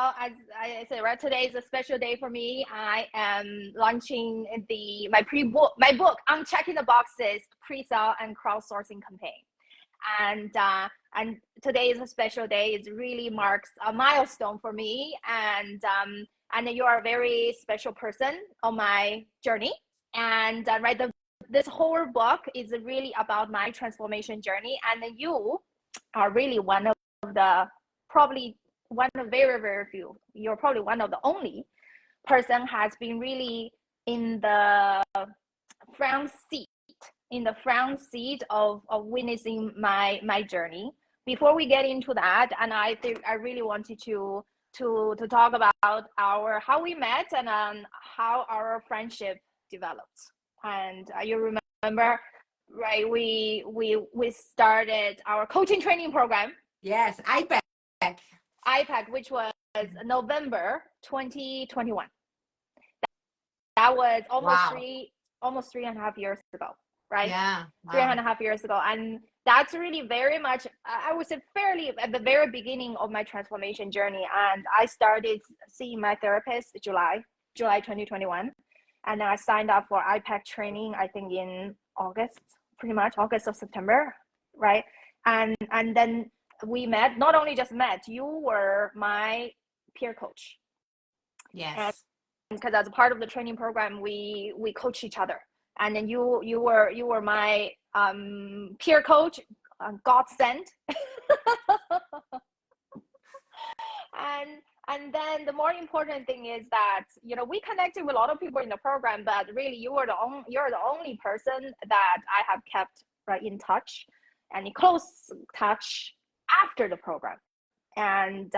well, as I said, right, today is a special day for me. I am launching my book, Unchecking the Boxes, Pre-Sale and Crowdsourcing Campaign. And today is a special day. It really marks a milestone for me, and you are a very special person on my journey. And right, this whole book is really about my transformation journey, and you are really probably one of very, very few. You're probably one of the only person has been really in the front seat of witnessing my journey. Before we get into that, and I think I really wanted to talk about how we met and how our friendship developed. And you remember, right? We started our coaching training program. Yes, IPAC, which was November 2021. That was almost 3.5 years ago, right? Yeah. Wow. 3.5 years ago. And that's really very much, I would say, fairly at the very beginning of my transformation journey. And I started seeing my therapist July 2021. And then I signed up for IPAC training, I think in August, pretty much August or September, right? And then we met, not only just met, you were my peer coach. Yes. And because as a part of the training program, we coach each other. And then you were my peer coach, God sent. And then the more important thing is that, we connected with a lot of people in the program, but really you're the only person that I have kept right in touch and in close touch after the program. And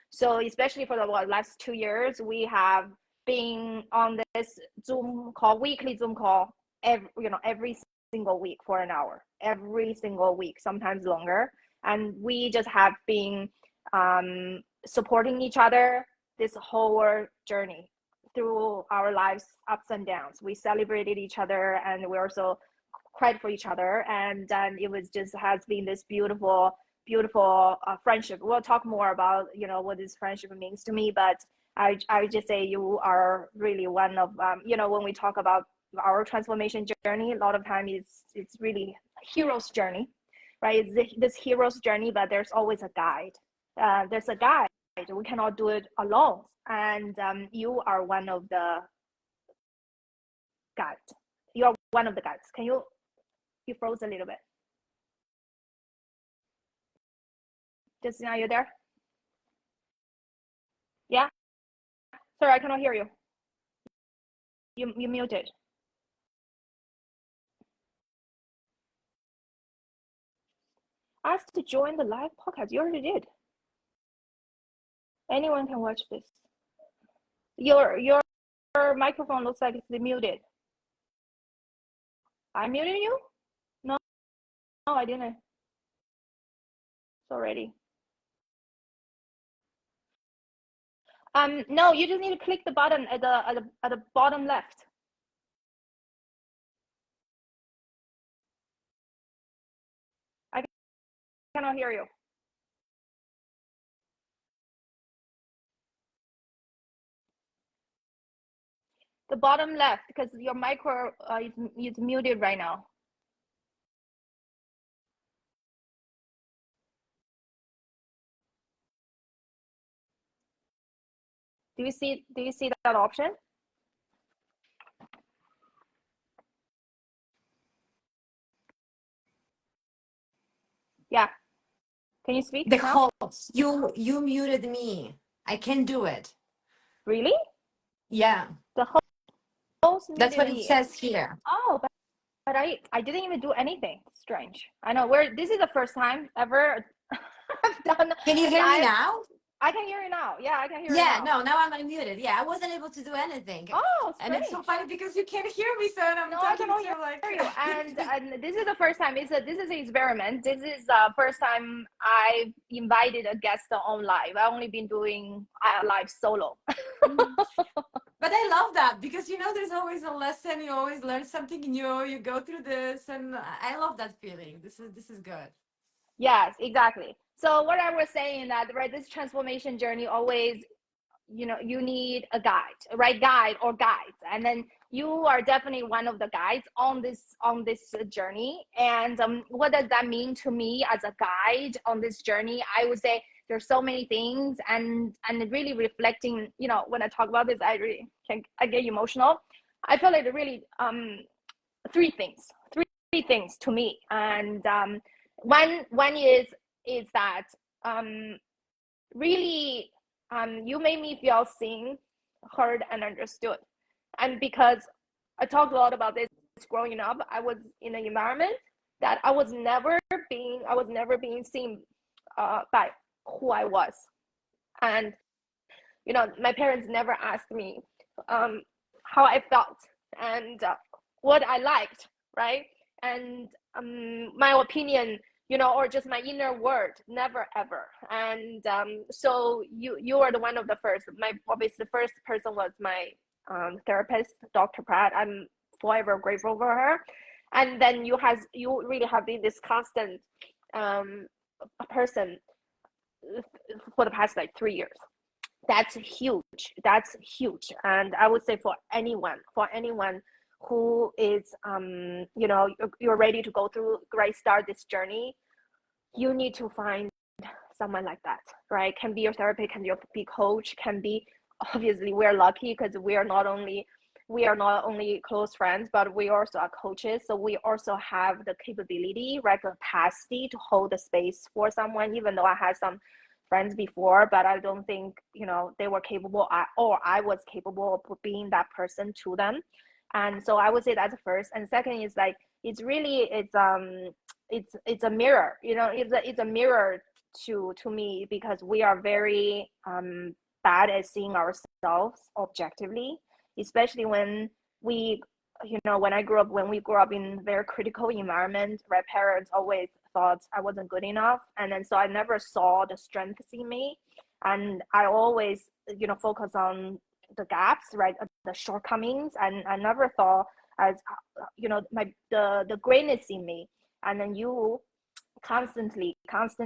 so especially for the last 2 years, we have been on this weekly Zoom call every single week for an hour, every single week, sometimes longer. And we just have been supporting each other this whole journey through our lives, ups and downs. We celebrated each other, and we also cried for each other. And it has been this beautiful friendship. We'll talk more about what this friendship means to me, but I would just say you are really one of when we talk about our transformation journey, a lot of time it's really hero's journey, right? It's this hero's journey, but there's always a guide. There's a guide. We cannot do it alone, and you are one of the guides. You are one of the guides. You froze a little bit. Justyna, are you there? Yeah? Sorry, I cannot hear you. You muted. Asked to join the live podcast. You already did. Anyone can watch this. Your microphone looks like it's muted. I muted you? No, I didn't. It's already. No, you just need to click the button at the bottom left. I cannot hear you. The bottom left, because your micro is muted right now. Do you see that option? Yeah. Can you speak? The host. You muted me. I can do it. Really? Yeah. The host muted. That's what it says here. Oh, but I didn't even do anything. Strange. I know this is the first time ever I've done. Can you hear me now? I can hear you now. Yeah, I can hear you now. Yeah, no, now I'm unmuted. Yeah, I wasn't able to do anything. Oh, strange. And it's so funny because you can't hear me, so I'm talking to you like. You. And this is the first time. This is an experiment. This is the first time I invited a guest on live. I've only been doing live solo. But I love that because there's always a lesson. You always learn something new. You go through this, and I love that feeling. This is good. Yes, exactly. So what I was saying that, right, this transformation journey always you need a guide, right? Guide or guides, and then you are definitely one of the guides on this journey. And what does that mean to me as a guide on this journey? I would say there's so many things, and really reflecting, when I talk about this, I get emotional. I feel like really three things three things to me. And one is that really you made me feel seen, heard, and understood. And because I talked a lot about this growing up, I was in an environment that I was never being seen by who I was. And my parents never asked me how I felt and what I liked, right? And my opinion, or just my inner word, never ever. And so you are the one of the first. My obviously the first person was my therapist, Dr. Pratt. I'm forever grateful for her. And then you really have been this constant person for the past like 3 years. That's huge. And I would say for anyone who is you're ready to go through, right, start this journey, you need to find someone like that, right? Can be your therapist, can be coach, can be, obviously we're lucky because we are not only close friends, but we also are coaches. So we also have the capability, right, capacity to hold the space for someone, even though I had some friends before, but I don't think, they were capable, or I was capable of being that person to them. And so I would say that's first. And second is like, it's a mirror, it's a mirror to me, because we are very bad at seeing ourselves objectively, especially when we when we grew up in very critical environment, right? Parents always thought I wasn't good enough, and then so I never saw the strengths in me, and I always focus on the gaps, right, the shortcomings, and I never thought as the greatness in me. And then you constant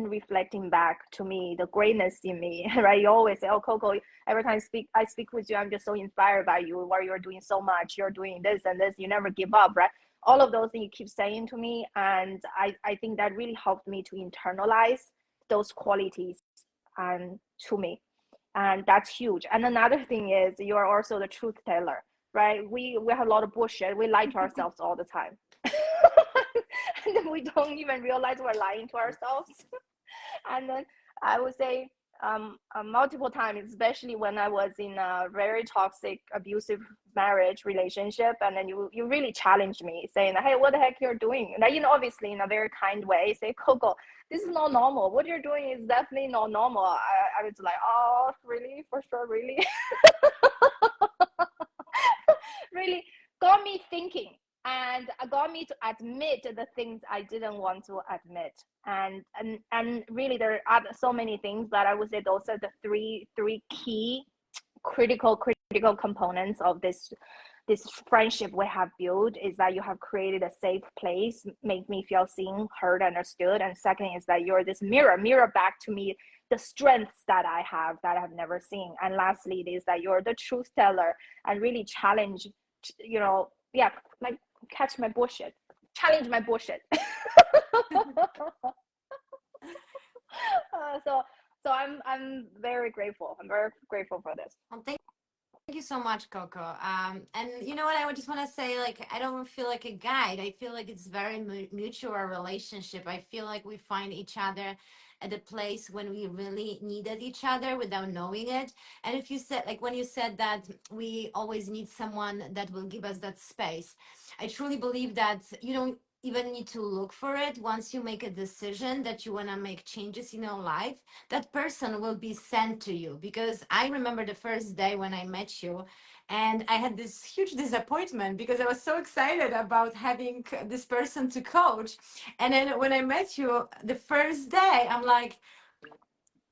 reflecting back to me the greatness in me, right? You always say, oh, Coco, every time I speak with you, I'm just so inspired by you, what you're doing so much, you're doing this and this, you never give up, right? All of those things you keep saying to me, and I think that really helped me to internalize those qualities to me. And that's huge. And another thing is you are also the truth teller, right? We have a lot of bullshit, we lie to ourselves all the time. And then we don't even realize we're lying to ourselves. And then I would say multiple times, especially when I was in a very toxic, abusive marriage relationship, and then you really challenged me, saying, hey, what the heck you're doing? And obviously in a very kind way, say, Coco, this is not normal, what you're doing is definitely not normal. I was like, oh, really? For sure, really? Really got me thinking, and got me to admit the things I didn't want to admit. And really there are so many things, but I would say those are the three key critical components of this friendship we have built. Is that you have created a safe place, make me feel seen, heard, understood. And second is that you're this mirror back to me the strengths that I have that I've never seen. And lastly, it is that you're the truth teller, and really challenge, like catch my bullshit, challenge my bullshit. So I'm very grateful. I'm very grateful for this. Well, thank you so much, Coco. And you know what? I would just want to say, like, I don't feel like a guide. I feel like it's very mutual relationship. I feel like we find each other at a place when we really needed each other without knowing it. And if you said, like, when you said that we always need someone that will give us that space, I truly believe that you don't even need to look for it. Once you make a decision that you want to make changes in your life, that person will be sent to you. Because I remember the first day when I met you, and I had this huge disappointment because I was so excited about having this person to coach. And then when I met you the first day, I'm like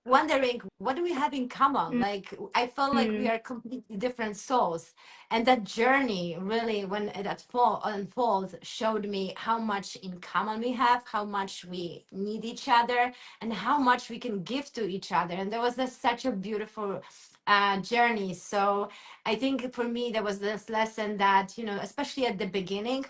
wondering, what do we have in common? Like, I felt like we Mm. are completely different souls. And that journey really, when that fall unfolds, showed me how much in common we have, how much we need each other, and how much we can give to each other. And there was such a beautiful journey. So I think for me, there was this lesson that, especially at the beginning,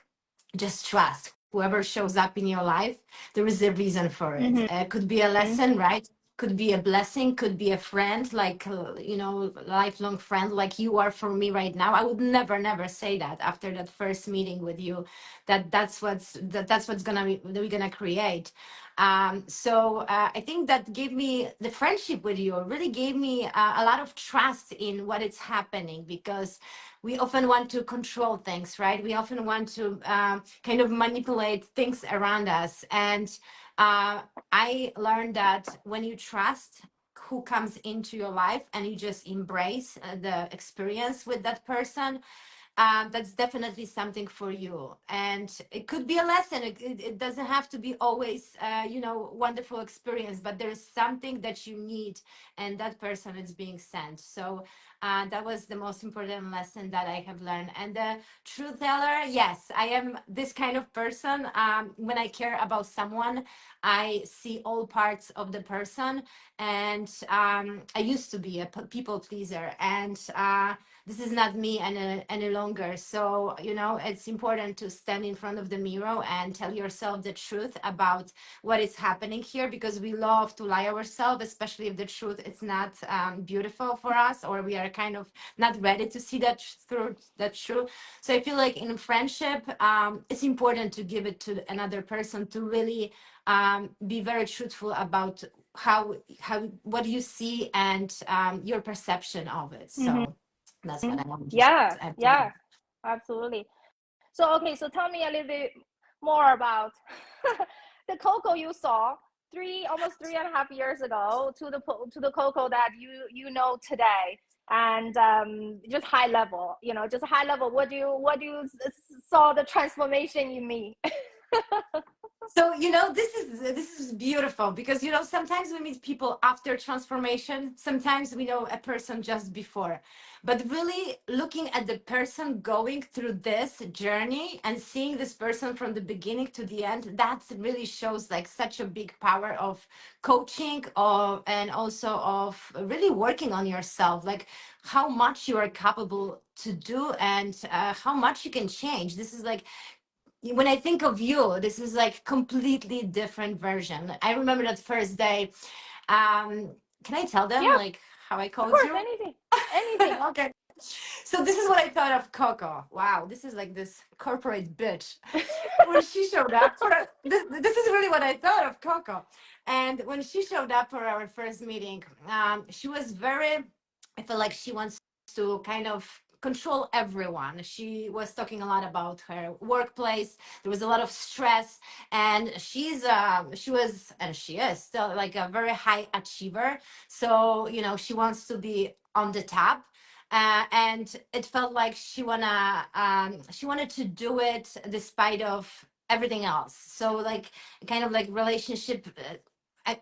just trust whoever shows up in your life. There is a reason for it. Could be a lesson, right? Could be a blessing, could be a friend, like, lifelong friend, like you are for me right now. I would never say that after that first meeting with you, that's what's we're gonna create. So I think that gave me the friendship with you, really gave me a lot of trust in what is happening, because we often want to control things, right? We often want to kind of manipulate things around us. And uh, I learned that when you trust who comes into your life and you just embrace the experience with that person, that's definitely something for you. And it could be a lesson. It doesn't have to be always, wonderful experience, but there's something that you need, and that person is being sent. So that was the most important lesson that I have learned. And the truth teller, yes, I am this kind of person. When I care about someone, I see all parts of the person. And I used to be a people pleaser. And this is not me any longer. So, it's important to stand in front of the mirror and tell yourself the truth about what is happening here, because we love to lie ourselves, especially if the truth is not beautiful for us, or we are kind of not ready to see that through that's true. So I feel like in friendship, it's important to give it to another person, to really be very truthful about how what you see, and your perception of it. So that's what I want to Yeah, add to that. yeah, absolutely. So okay, so tell me a little bit more about the Coco you saw almost 3.5 years ago to the Coco that you know today, and just high level, just high level. Saw the transformation in me? So this is beautiful, because sometimes we meet people after transformation, sometimes we know a person just before, but really looking at the person going through this journey and seeing this person from the beginning to the end, that really shows like such a big power of coaching, and also of really working on yourself, like how much you are capable to do, and how much you can change. This is like, when I think of you, this is like completely different version. I remember that first day. Can I tell them Yeah, like how I of called course, you? anything, anything. Okay. So this is what I thought of Coco. Wow, this is like this corporate bitch. When she showed up for this is really what I thought of Coco. And when she showed up for our first meeting, she was very, I feel like she wants to kind of control everyone. She was talking a lot about her workplace. There was a lot of stress, and she was, and she is still like a very high achiever. So she wants to be on the top. And it felt like she wanted to do it despite of everything else. So like kind of like relationship,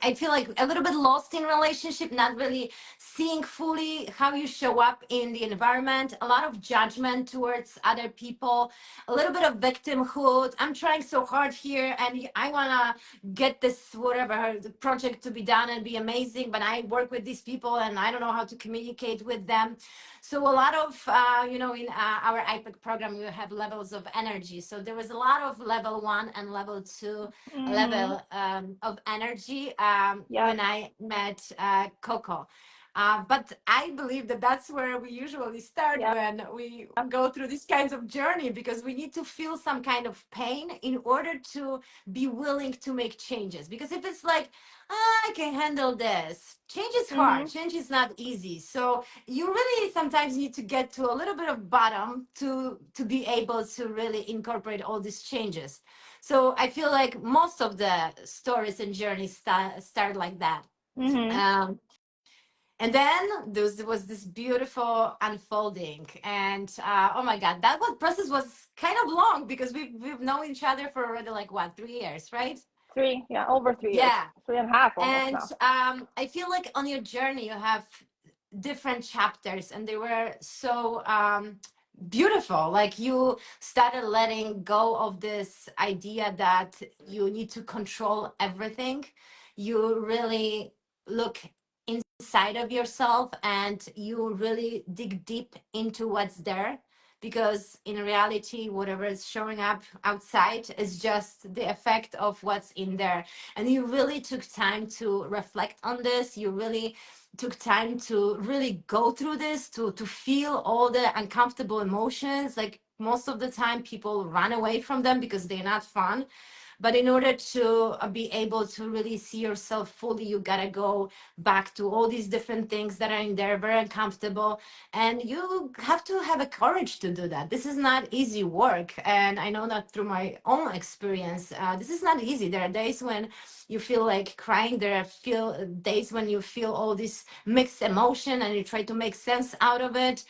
I feel like a little bit lost in relationship, not really seeing fully how you show up in the environment, a lot of judgment towards other people, a little bit of victimhood. I'm trying so hard here, and I want to get this whatever the project to be done and be amazing, but I work with these people and I don't know how to communicate with them. So a lot of in our IPEC program, you have levels of energy. So there was a lot of level 1 and level 2 level of energy Yeah. when I met Coco. But I believe that that's where we usually start Yeah. when we go through these kinds of journey, because we need to feel some kind of pain in order to be willing to make changes. Because if it's like, I can handle this, change is hard, change is not easy. So you really sometimes need to get to a little bit of bottom to be able to really incorporate all these changes. So I feel like most of the stories and journeys start like that. Um, and then there was this beautiful unfolding, and oh my God, process was kind of long, because we've known each other for already like what, 3 years, right? Over 3 years, Yeah. 3.5 almost And now. I feel like on your journey you have different chapters, and they were so beautiful. Like you started letting go of this idea that you need to control everything. You really look inside of yourself and you really dig deep into what's there, because in reality whatever is showing up outside is just the effect of what's in there. And you really took time to reflect on this, you really took time to really go through this, to feel all the uncomfortable emotions. Like most of the time people run away from them because they're not fun, but in order to be able to really see yourself fully, you gotta go back to all these different things that are in there, very uncomfortable. And you have to have a courage to do that. This is not easy work. And I know that through my own experience, this is not easy. There are days when you feel like crying. There are feel days when you feel all this mixed emotion and you try to make sense out of it.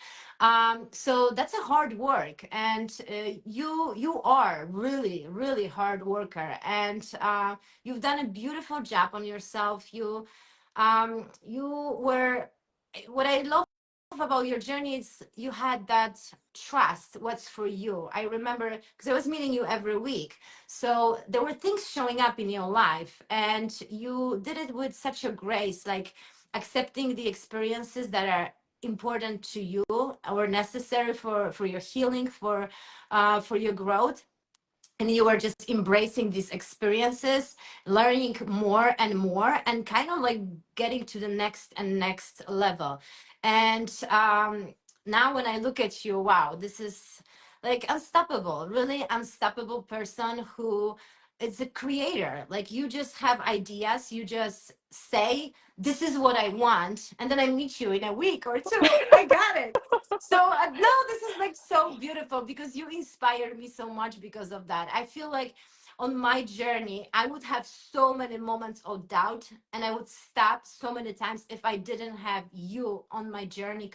So that's a hard work, and you are really hard worker, and you've done a beautiful job on yourself. You were, what I love about your journey is you had that trust what's for you. I remember because I was meeting you every week, so there were things showing up in your life and you did it with such a grace, like accepting the experiences that are important to you or necessary for your healing, for your growth. And you are just embracing these experiences, learning more and more, and kind of like getting to the next and next level. And now when I look at you, wow, this is like unstoppable, really unstoppable person who is a creator. Like you just have ideas, you just say this is what I want, and then I meet you in a week or two, I got it. So no, this is like so beautiful because you inspire me so much because of that. I feel like on my journey, I would have so many moments of doubt and I would stop so many times if I didn't have you on my journey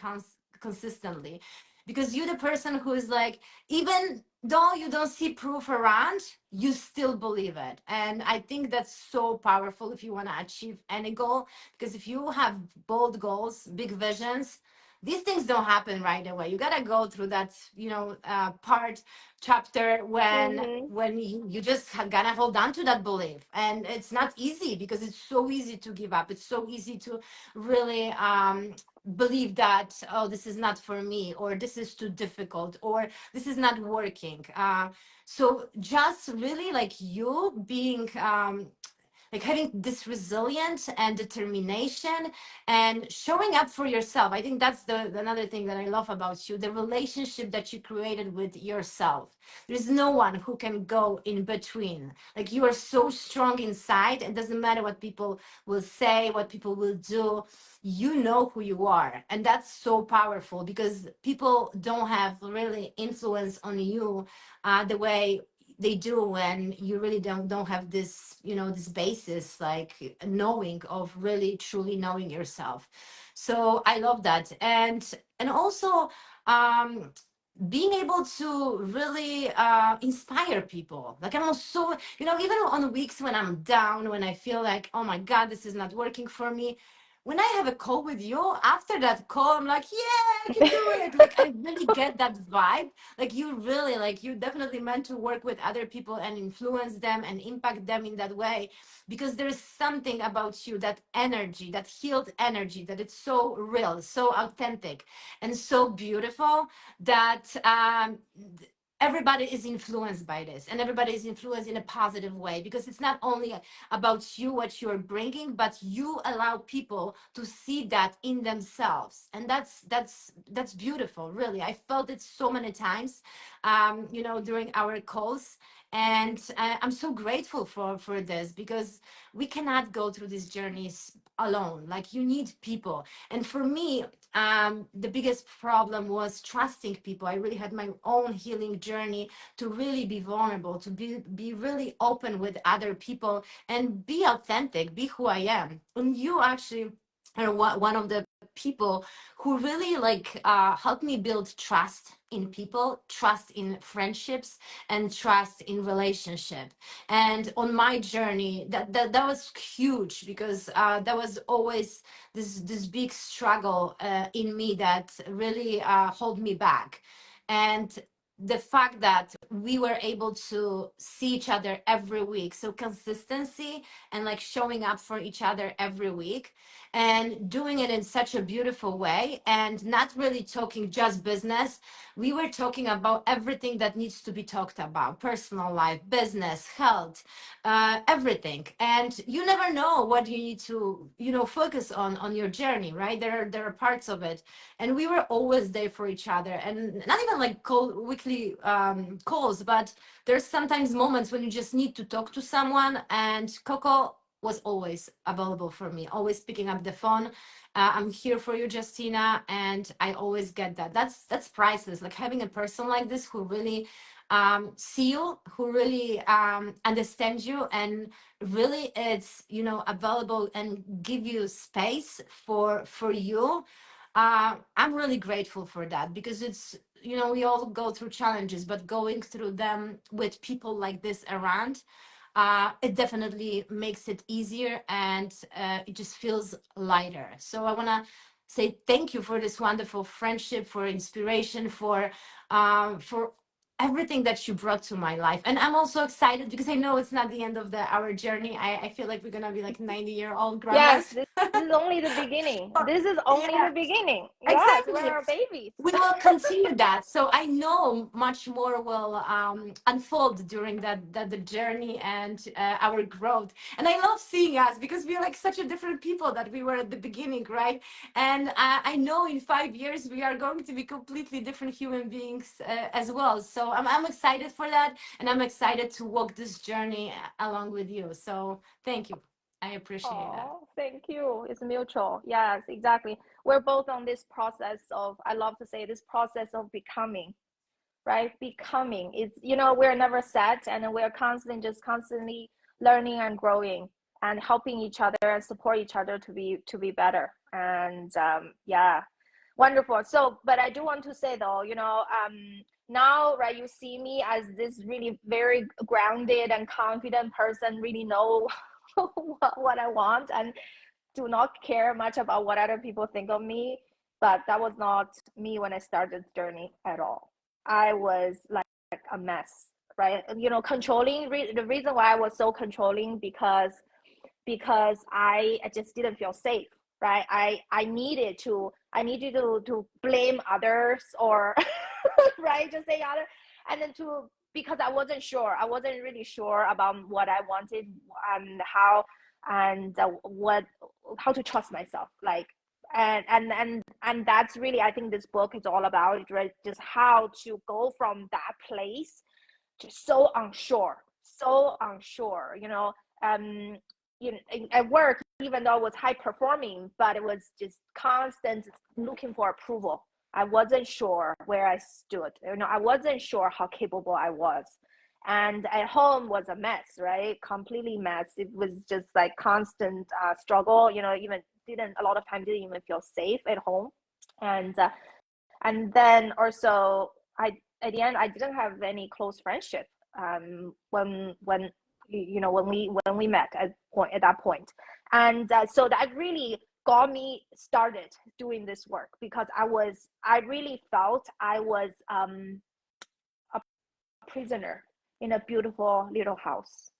consistently. Because you're the person who is like, even though you don't see proof around, you still believe it. And I think that's so powerful if you want to achieve any goal. Because if you have bold goals, big visions, these things don't happen right away. You gotta go through that, part chapter Mm-hmm. when you just gotta hold on to that belief, and it's not easy because it's so easy to give up. It's so easy to really believe that, oh, this is not for me, or this is too difficult, or this is not working. So just really like you being like having this resilience and determination and showing up for yourself. I think that's the another thing that I love about you, the relationship that you created with yourself. There's no one who can go in between. Like you are so strong inside. It doesn't matter what people will say, what people will do. You know who you are, and that's so powerful because people don't have really influence on you the way they do when you really don't have this, this basis, like knowing of really truly knowing yourself. So I love that. And also um being able to really inspire people. Like I'm also, even on weeks when I'm down, when I feel like, oh my god, this is not working for me, when I have a call with you, after that call, I'm like, yeah, I can do it. Like I really get that vibe. Like you really, like you definitely meant to work with other people and influence them and impact them in that way, because there's something about you, that energy, that healed energy, that it's so real, so authentic, and so beautiful that everybody is influenced by this, and everybody is influenced in a positive way, because it's not only about you, what you're bringing, but you allow people to see that in themselves. And that's beautiful, really. I felt it so many times during our calls. And I'm so grateful for this, because we cannot go through these journeys alone. Like you need people. And for me, the biggest problem was trusting people. I really had my own healing journey to really be vulnerable, to be really open with other people and be authentic, be who I am. And you actually are one of the people who really like helped me build trust in people, trust in friendships, and trust in relationship. And on my journey, that was huge, because that was always this big struggle in me that really hold me back. And the fact that we were able to see each other every week, so consistency and like showing up for each other every week, and doing it in such a beautiful way, and not really talking just business. We were talking about everything that needs to be talked about: personal life, business, health, everything. And you never know what you need to, focus on your journey, right? There are parts of it, and we were always there for each other, and not even like weekly calls, but there's sometimes moments when you just need to talk to someone, and Coco was always available for me, always picking up the phone. I'm here for you, Justyna, and I always get that. That's priceless. Like having a person like this who really see you, who really understands you, and really it's available and give you space for you. I'm really grateful for that, because it's, we all go through challenges, but going through them with people like this around, it definitely makes it easier, and it just feels lighter. So I want to say thank you for this wonderful friendship, for inspiration, for everything that you brought to my life. And I'm also excited because I know it's not the end of our journey. I feel like we're gonna be like 90-year-old Yes, grandmas. this is only the beginning. This is only Yeah, the beginning. Yes, exactly. we're babies. We will continue that, so I know much more will unfold during that the journey and our growth. And I love seeing us, because we're like such a different people that we were at the beginning, right? And I know in 5 years we are going to be completely different human beings as well. So I'm excited for that, and I'm excited to walk this journey along with you. So thank you, I appreciate that. Oh, thank you. It's mutual. Yes, exactly. We're both on this process of, I love to say, this process of becoming, right? Becoming. It's, we're never set, and we're constantly learning and growing and helping each other and support each other to be better. And yeah, wonderful. So, but I do want to say though, now, right, you see me as this really very grounded and confident person, really know what I want, and do not care much about what other people think of me. But that was not me when I started the journey at all. I was like a mess, right? Controlling. The reason why I was so controlling, because I just didn't feel safe, right? I needed to blame others, or right, just say other, and then because I wasn't really sure about what I wanted, and how to trust myself, like, and that's really, I think this book is all about, right? Just how to go from that place, just so unsure, um at work, even though I was high performing, but it was just constant looking for approval. I wasn't sure where I stood, I wasn't sure how capable I was. And at home was a mess, right? Completely mess. It was just like constant struggle, even didn't a lot of time didn't even feel safe at home. And then also, I at the end, I didn't have any close friendship when when we met at that point. And so that really got me started doing this work, because I really felt I was a prisoner in a beautiful little house,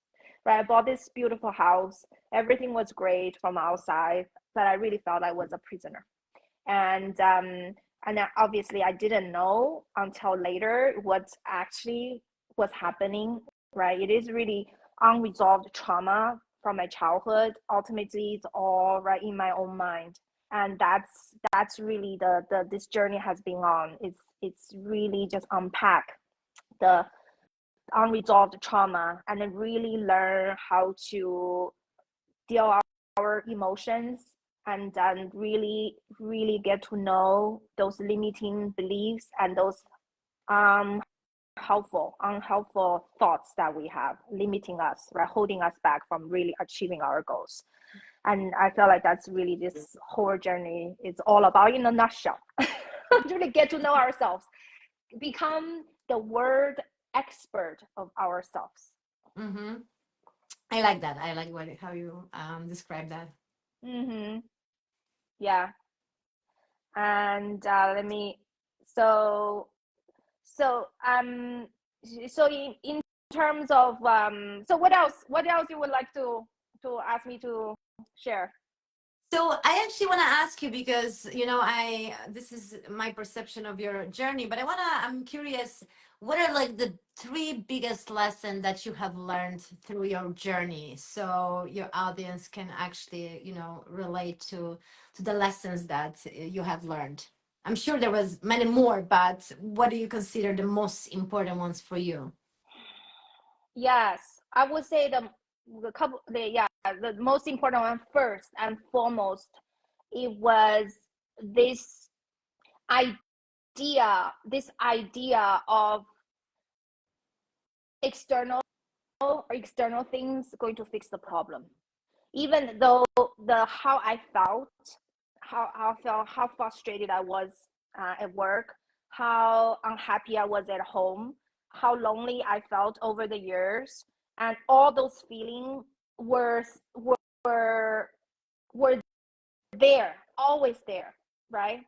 right? I bought this beautiful house, everything was great from outside, but I really felt I was a prisoner. And obviously I didn't know until later what actually was happening, right? It is really unresolved trauma from my childhood. Ultimately, it's all right in my own mind. And that's really the this journey has been on. It's really just unpack the unresolved trauma, and then really learn how to deal our emotions, and then really get to know those limiting beliefs and those um unhelpful thoughts that we have, limiting us, right, holding us back from really achieving our goals. And I feel like that's really this whole journey is all about, in a nutshell. To really get to know ourselves, become the word expert of ourselves. Mm-hmm. I like that. I like how you describe that. Mm-hmm. Yeah. And let me so so so in terms of so what else you would like to ask me to share? So I actually want to ask you because I this is my perception of your journey, but I'm curious, what are like the three biggest lessons that you have learned through your journey, so your audience can actually relate to the lessons that you have learned. I'm sure there was many more, but what do you consider the most important ones for you? Yes, I would say the most important one first and foremost, it was this idea of external things going to fix the problem. Even though the how I felt, how frustrated I was at work, how unhappy I was at home, how lonely I felt over the years, and all those feelings were were were there, always there, right?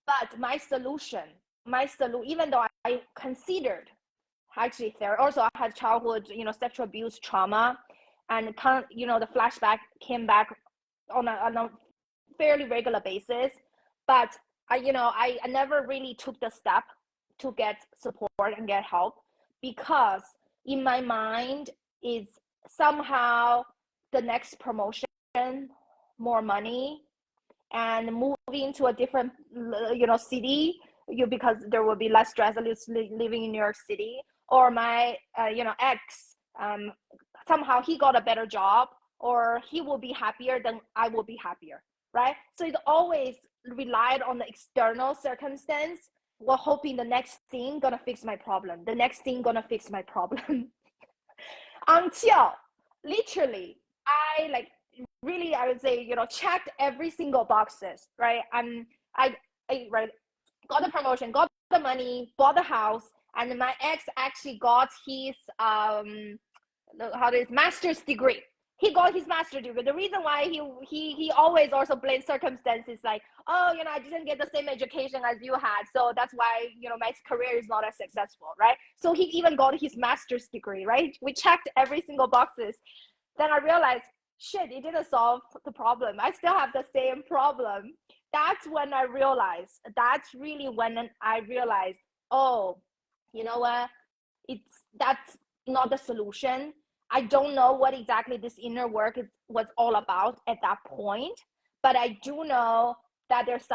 But even though I considered, actually there also I had childhood, sexual abuse trauma, and the flashback came back on a fairly regular basis. But I never really took the step to get support and get help, because in my mind is somehow the next promotion, more money, and moving to a different city, because there will be less stress living in New York City, or my ex, somehow he got a better job, or he will be happier than I will be happier, right? So it always relied on the external circumstance, while hoping the next thing gonna fix my problem, the next thing gonna fix my problem. Until literally I like really, I would say, checked every single boxes, right? I right, got the promotion, got the money, bought the house, and my ex actually got his master's degree. He got his master's degree. The reason why he always also blames circumstances, like, oh, I didn't get the same education as you had, so that's why my career is not as successful, right? So he even got his master's degree, right? We checked every single boxes. Then I realized, shit, it didn't solve the problem. I still have the same problem. That's when I realized. That's really when I realized, oh, you know what? That's not the solution. I don't know what exactly this inner work was all about at that point, but I do know that there's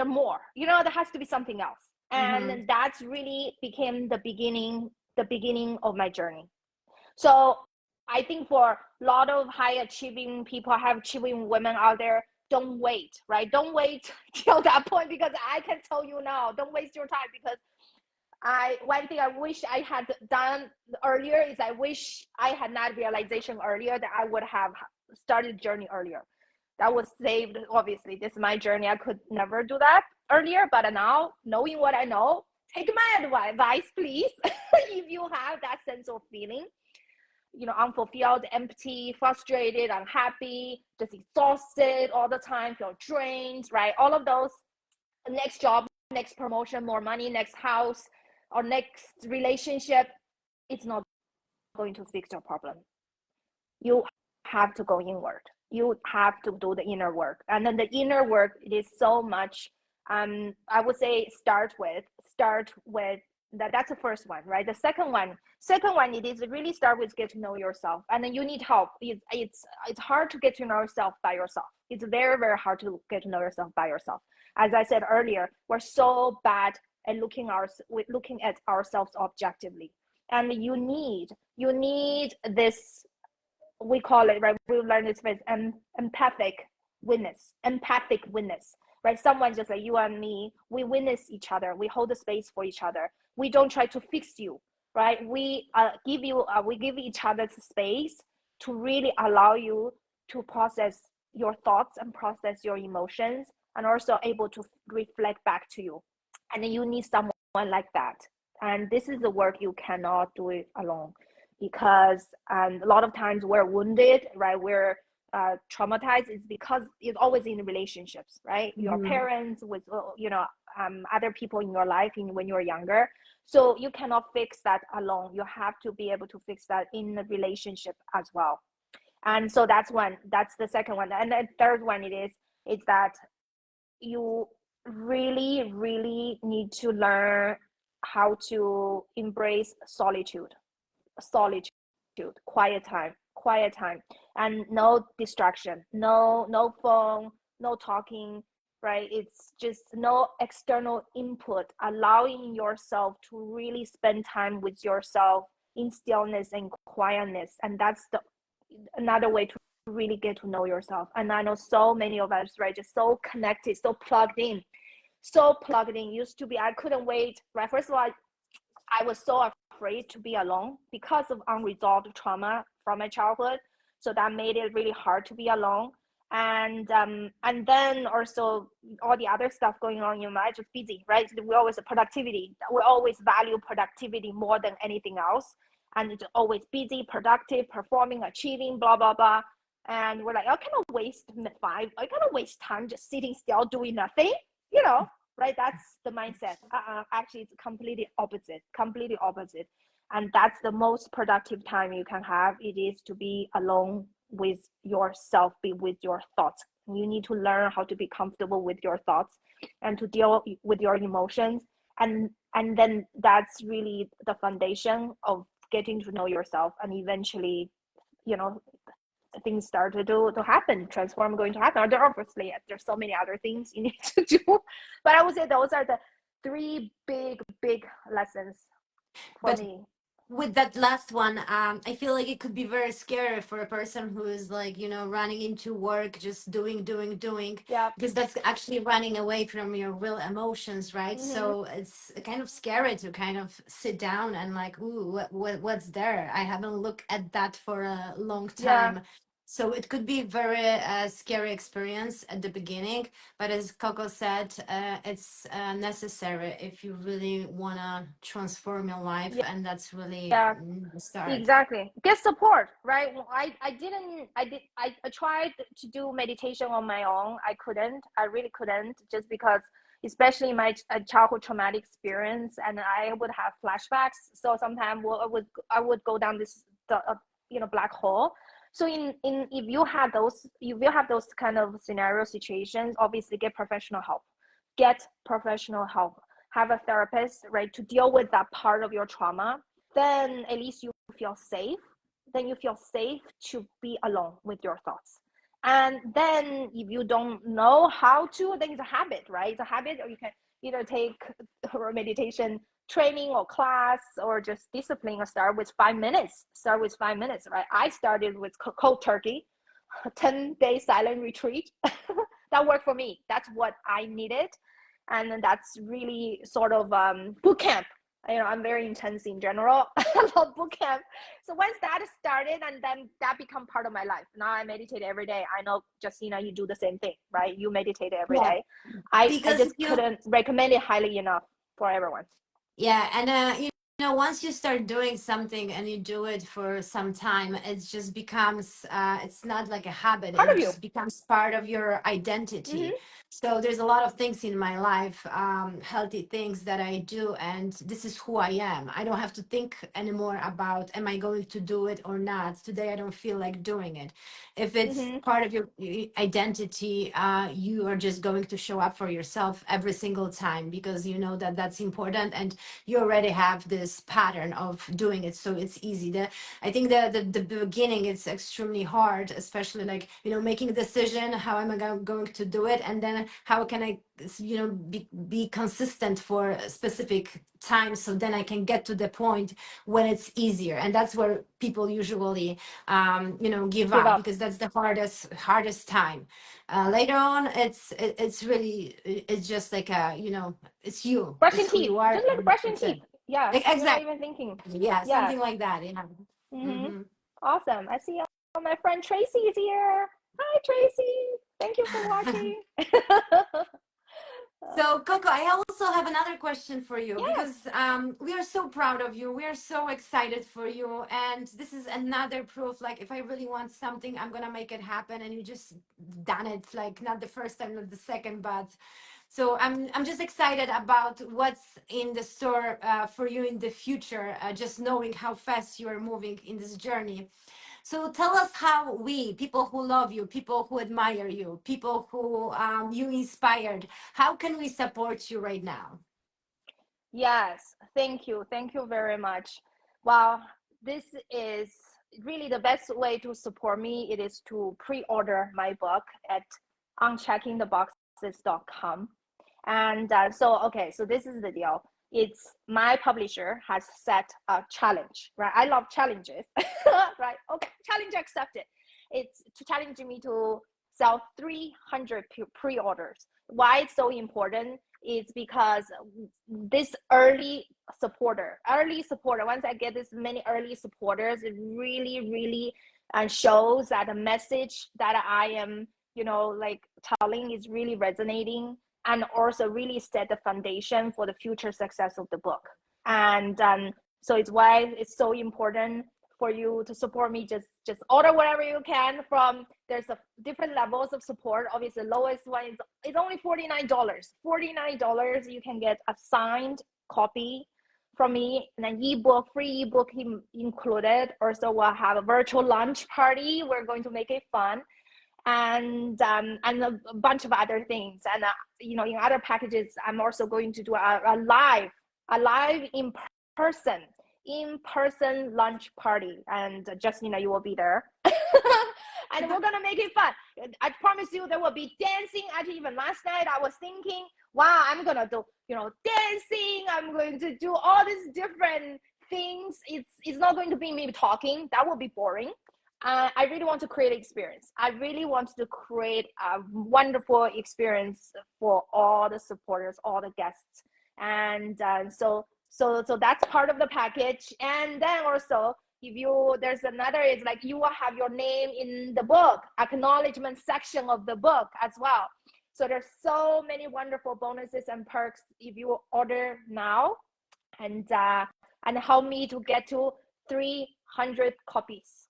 more. There has to be something else, Mm-hmm. and that's really became the beginning of my journey. So I think for a lot of high achieving people, high achieving women out there, don't wait, right? Don't wait till that point, because I can tell you now, don't waste your time, because one thing I wish I had done earlier is I wish I had not realization earlier that I would have started the journey earlier. That was saved, obviously. This is my journey. I could never do that earlier, but now knowing what I know, take my advice, please. If you have that sense of feeling, unfulfilled, empty, frustrated, unhappy, just exhausted all the time, feel drained, right? All of those, next job, next promotion, more money, next house, or next relationship, it's not going to fix your problem. You have to go inward. You have to do the inner work. And then the inner work, it is so much, I would say start with that's the first one, right? The second one, it is really start with get to know yourself, and then you need help. It's hard to get to know yourself by yourself. It's very, very hard to get to know yourself by yourself. As I said earlier, we're so bad at looking at ourselves objectively, and you need this, we call it, right, we learned this phrase, empathic witness, right? Someone just like you and me, we witness each other, we hold the space for each other, we don't try to fix you, right? We give each other space to really allow you to process your thoughts and process your emotions, and also able to reflect back to you. And then you need someone like that, and this is the work. You cannot do it alone, because a lot of times we're wounded, right? We're traumatized is because it's always in relationships, right? Your Mm-hmm. parents, with other people in your life when you're younger. So you cannot fix that alone. You have to be able to fix that in the relationship as well. And so that's the second one. And the third one, it is is that you really, really need to learn how to embrace quiet time, and no distraction, no phone, no talking, right? It's just no external input, allowing yourself to really spend time with yourself in stillness and quietness. And that's the another way to really get to know yourself. And I know so many of us, right, just so connected, so plugged in. Used to be, I couldn't wait, right? First of all, I was so afraid to be alone because of unresolved trauma from my childhood. So that made it really hard to be alone. And then also all the other stuff going on in your life, just busy, right? We always productivity. We always value productivity more than anything else, and it's always busy, productive, performing, achieving, blah blah blah. And we're like, I cannot I cannot waste time just sitting still doing nothing, you know, right? That's the mindset. Actually, it's completely opposite. And that's the most productive time you can have. It is to be alone with yourself, be with your thoughts. You need to learn how to be comfortable with your thoughts and to deal with your emotions. And then that's really the foundation of getting to know yourself. And eventually, you know, things start to happen, transform going to happen. There obviously there's so many other things you need to do, but I would say those are the three big lessons for But me. with that last one, I feel like it could be very scary for a person who is like, running into work, just doing, Yeah. because that's actually running away from your real emotions, right? Mm-hmm. So it's kind of scary to kind of sit down and like, ooh, what's there? I haven't looked at that for a long Yeah. time. So it could be very scary experience at the beginning, but as Coco said, it's necessary if you really want to transform your life, Yeah. and that's really Yeah. the start. Exactly. Get support, right? Well, I tried to do meditation on my own. I really couldn't, just because, especially my childhood traumatic experience, and I would have flashbacks. So sometimes I would go down this black hole. So in if you have those kind of scenario situations, obviously get professional help. Get professional help. Have a therapist, right, to deal with that part of your trauma. Then at least you feel safe. Then you feel safe to be alone with your thoughts. And then if you don't know how to, then it's a habit, right? It's a habit, or you can either take a meditation training or class, or just discipline, or start with 5 minutes, right? I started with cold turkey, a 10-day silent retreat. That worked for me. That's what I needed. And then that's really sort of boot camp. I'm very intense in general. I love boot camp. So once that started, and then that become part of my life. Now I meditate every day. I know, Justyna, you do the same thing, right? You meditate every Yeah, day. I because just couldn't recommend it highly enough for everyone. yeah, and once you start doing something and you do it for some time, it just becomes it's not like a habit, Part it of you. just becomes part of your identity. Mm-hmm. So there's a lot of things in my life, healthy things that I do, and this is who I am. I don't have to think anymore about am I going to do it or not. Today I don't feel like doing it. If it's Mm-hmm. part of your identity, you are just going to show up for yourself every single time because you know that that's important, and you already have this pattern of doing it, so it's easy. I think the beginning it's extremely hard, especially like making a decision, how am I going to do it, and then how can I be consistent for a specific time, so then I can get to the point when it's easier. And that's where people usually give Give up, up. because that's the hardest time. Later on, it's really, it's just like it's you, it's Brushing who teeth. you are, Just like and brushing that's it. teeth. Yeah. Like, You're not exactly. even thinking. Yeah, Yeah. something like that. Yeah. Mm-hmm. Hmm. Awesome. I see my friend Tracy is here. Hi, Tracy. Thank you for watching. So, Coco, I also have another question for you, Yes. because we are so proud of you. We are so excited for you. And this is another proof, like, if I really want something, I'm going to make it happen. And you just done it, like, not the first time, not the second, but so I'm just excited about what's in the store for you in the future, just knowing how fast you are moving in this journey. So tell us how we, people who love you, people who admire you, people who you inspired, how can we support you right now? Yes, thank you very much. Well, this is really the best way to support me. It is to pre-order my book at uncheckingtheboxes.com. And okay, so this is the deal. It's my publisher has set a challenge, right? I love challenges, right? Okay, challenge accepted. It's to challenge me to sell 300 pre-orders. Why it's so important is because this once I get this many early supporters, it really, really shows that the message that I am, like telling is really resonating, and also really set the foundation for the future success of the book. And so it's why it's so important for you to support me. Just order whatever you can. From there's a different levels of support. Obviously, the lowest one is only $49. $49, you can get a signed copy from me, and an ebook, free ebook included. Also, we'll have a virtual lunch party. We're going to make it fun, and a bunch of other things. And in other packages, I'm also going to do a live person lunch party, and Justyna, you will be there. And we're gonna make it fun. I promise you there will be dancing. Actually, even last night I was thinking, wow, I'm gonna do dancing, I'm going to do all these different things. It's not going to be me talking. That would be boring. I really want to create an experience. I really want to create a wonderful experience for all the supporters, all the guests. And so that's part of the package. And then also, there's another, it's like you will have your name in the book, acknowledgement section of the book as well. So there's so many wonderful bonuses and perks if you order now, and help me to get to 300 copies.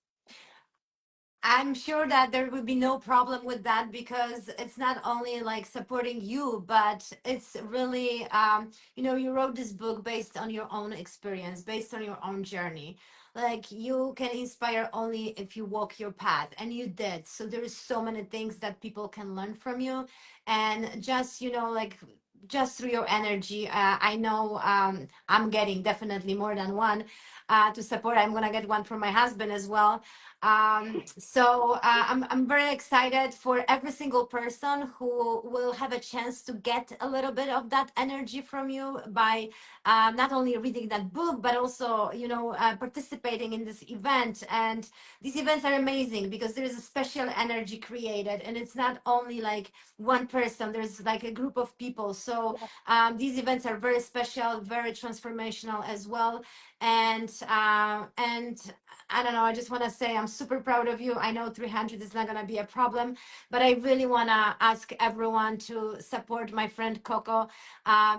I'm sure that there will be no problem with that, because it's not only like supporting you, but it's really, you wrote this book based on your own experience, based on your own journey. Like, you can inspire only if you walk your path, and you did. So there's so many things that people can learn from you, and just, like, just through your energy, I know I'm getting definitely more than one to support. I'm gonna get one from my husband as well. I'm very excited for every single person who will have a chance to get a little bit of that energy from you by not only reading that book, but also, participating in this event. And these events are amazing because there is a special energy created, and it's not only like one person, there's like a group of people. So these events are very special, very transformational as well. And I don't know, I just want to say I'm super proud of you. I know 300 is not going to be a problem, but I really want to ask everyone to support my friend Coco,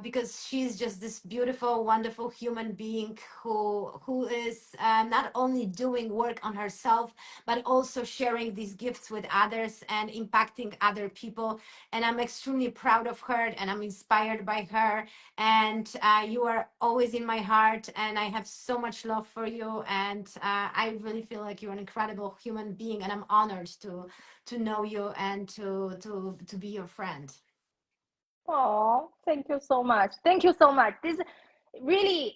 because she's just this beautiful, wonderful human being who is not only doing work on herself, but also sharing these gifts with others and impacting other people. And I'm extremely proud of her, and I'm inspired by her. And you are always in my heart, and I have so much love for you. And I really feel like you're an incredible human being, and I'm honored to know you and to be your friend. Oh, thank you so much. Thank you so much. This really,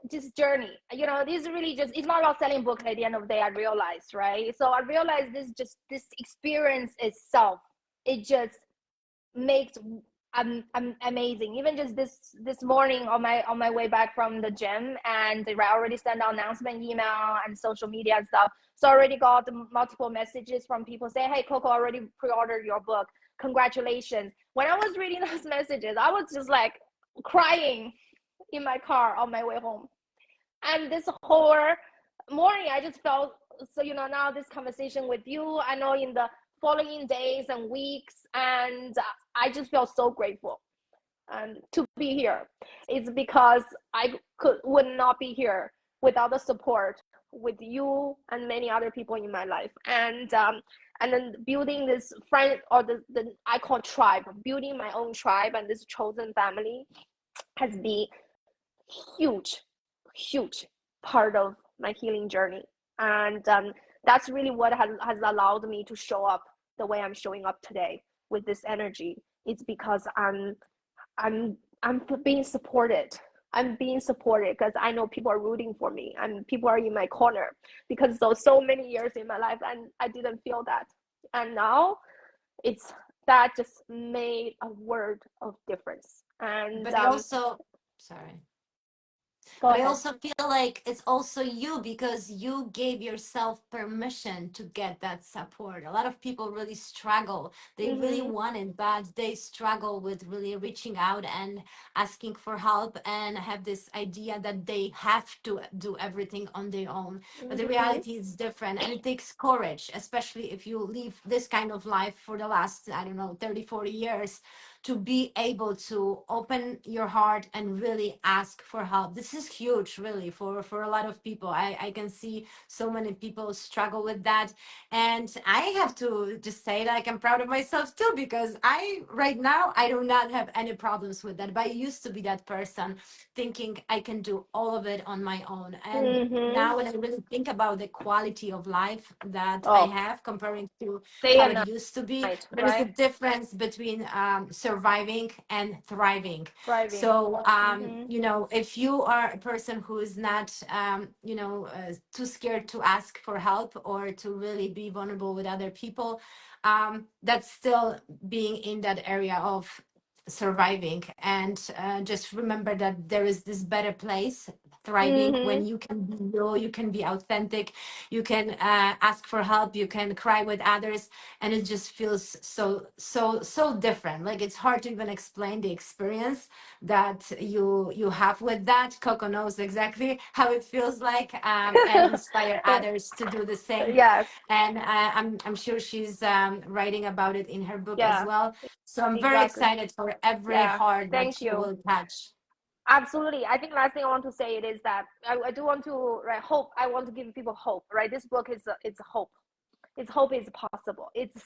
this journey, this really just, it's not about selling books at the end of the day, I realized, right? So I realized this experience itself, it just makes amazing. Even just this morning on my way back from the gym, and I already sent out announcement email and social media and stuff. So I already got multiple messages from people saying, hey, Coco, already pre-ordered your book, congratulations. When I was reading those messages, I was just like crying in my car on my way home. And this whole morning I just felt, so now this conversation with you, I know in the following days and weeks, and I just feel so grateful and to be here. It's because I would not be here without the support with you and many other people in my life. And then building this friend, or the I call tribe, building my own tribe and this chosen family has been huge part of my healing journey. And that's really what has allowed me to show up the way I'm showing up today with this energy. It's because I'm being supported. I'm being supported because I know people are rooting for me and people are in my corner, because so many years in my life and I didn't feel that. And now it's that just made a world of difference. And But I also, sorry. go But I ahead. also feel like it's also you, because you gave yourself permission to get that support. A lot of people really struggle. They really Mm-hmm. want it, but they struggle with really reaching out and asking for help, and have this idea that they have to do everything on their own. But the Mm-hmm. reality is different, and it takes courage, especially if you live this kind of life for the last, I don't know, 30, 40 years, to be able to open your heart and really ask for help. This is huge, really, for a lot of people. I can see so many people struggle with that. And I have to just say, like, I'm proud of myself too, because I right now I do not have any problems with that. But I used to be that person thinking I can do all of it on my own. And Mm-hmm. now when I really think about the quality of life that I Oh, have comparing to day how and it used to be, night, there is a right? difference between surviving and thriving. Thriving. So, Mm-hmm. if you are a person who is not, too scared to ask for help or to really be vulnerable with other people, that's still being in that area of surviving. And just remember that there is this better place, thriving, Mm-hmm. when you can be real, you can be authentic, you can ask for help, you can cry with others, and it just feels so different. Like, it's hard to even explain the experience that you have with that. Coco knows exactly how it feels like, and inspire others to do the same. Yes. And I'm sure she's writing about it in her book as Yeah. well. So I'm very Exactly. excited for every Yeah. heart that Thank she you. will touch. Absolutely. I think last thing I want to say it is that I do want to, right, hope. I want to give people hope, right? This book is it's hope. It's hope is possible. It's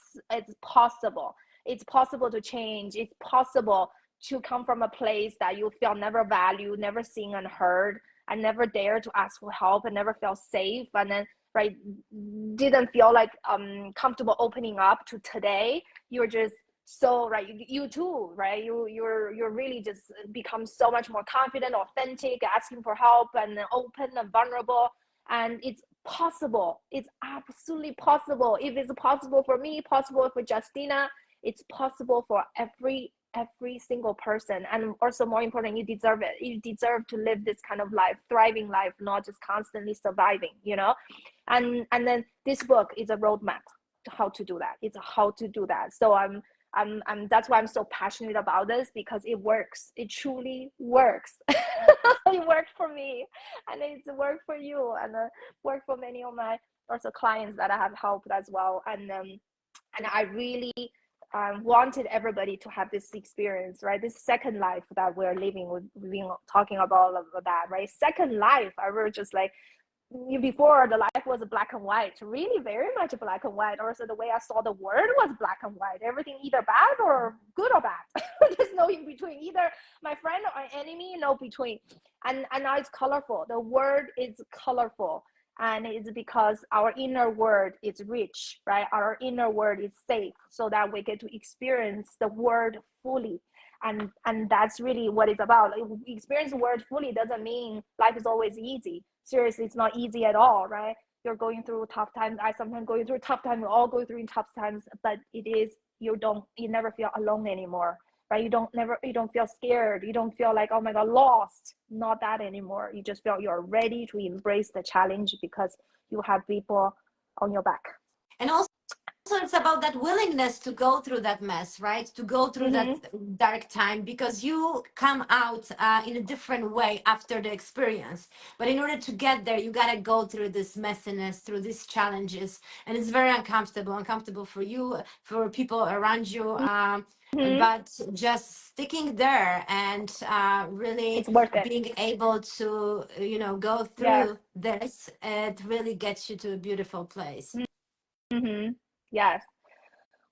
possible. It's possible to change. It's possible to come from a place that you feel never valued, never seen and heard, and never dare to ask for help, and never felt safe, and then, right, didn't feel like comfortable opening up to today. You're just so, right, you too, right, you're really just become so much more confident, authentic, asking for help, and open and vulnerable. And it's possible. It's absolutely possible. If it's possible for me, possible for Justyna, it's possible for every single person. And also, more important, you deserve it. You deserve to live this kind of life, thriving life, not just constantly surviving, and then this book is a roadmap to how to do that. It's how to do that. So I'm that's why I'm so passionate about this, because it works. It truly works. It worked for me, and it's worked for you, and worked for many of my also clients that I have helped as well. And I really wanted everybody to have this experience, right? This second life that we're living. We've been talking about that, right? Second life. I was just like, before, the life was black and white, really very much black and white. Also, the way I saw the world was black and white. Everything either bad or good or bad. There's no in between. Either my friend or enemy, no between. And now it's colorful. The word is colorful, and it's because our inner world is rich, right? Our inner world is safe, so that we get to experience the word fully. And that's really what it's about. Like, experience the word fully doesn't mean life is always easy. Seriously, it's not easy at all, right? You're going through tough times. I sometimes going through tough times. We all go through tough times, but you never feel alone anymore, right? You don't feel scared. You don't feel like, oh my God, lost. Not that anymore. You just feel you're ready to embrace the challenge because you have people on your back. And also, it's about that willingness to go through that mess, right? To go through that Mm-hmm. dark time, because you come out in a different way after the experience. But in order to get there, you got to go through this messiness, through these challenges. And it's very uncomfortable for you, for people around you. Mm-hmm. But just sticking there and really It's worth it. being able to, go Yes. through this, it really gets you to a beautiful place. Mm-hmm. Yes.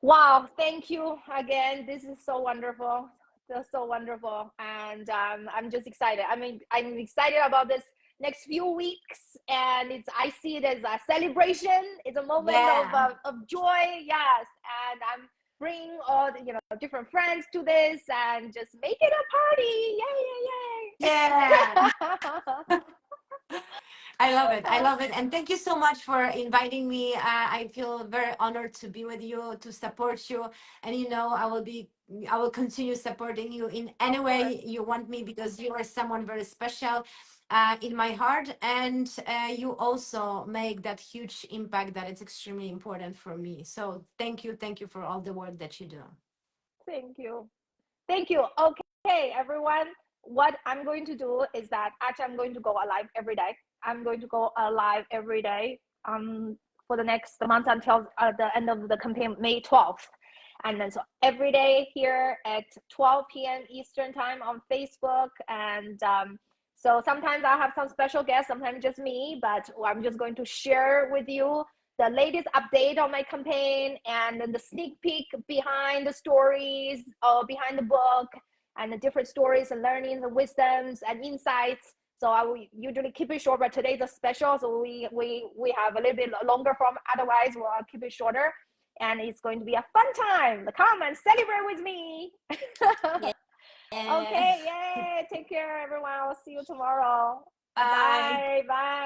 Wow, thank you again. This is so wonderful. That's so wonderful. And I'm just excited. I mean, I'm excited about this next few weeks, and I see it as a celebration. It's a moment Yeah. of joy. Yes, and I'm bringing all the, different friends to this and just make it a party. Yeah. Yay, yay. I love it. I love it. And thank you so much for inviting me. I feel very honored to be with you, to support you. And I will continue supporting you in any Of course. way you want me, because you are someone very special in my heart. And you also make that huge impact that is extremely important for me. So thank you. Thank you for all the work that you do. Thank you. Thank you. Okay, everyone. What I'm going to do is that actually I'm going to go alive every day. I'm going to go alive every day for the next month until the end of the campaign, May 12th. And then so every day here at 12 p.m. Eastern time on Facebook. And so sometimes I'll have some special guests, sometimes just me, but I'm just going to share with you the latest update on my campaign and then the sneak peek behind the stories or behind the book and the different stories and learnings and wisdoms and insights. So I will usually keep it short, but today's a special, so we have a little bit longer form. Otherwise, we'll keep it shorter, and it's going to be a fun time. Come and celebrate with me. Yeah. Okay, yay! Take care, everyone. I'll see you tomorrow. Bye. Bye, bye.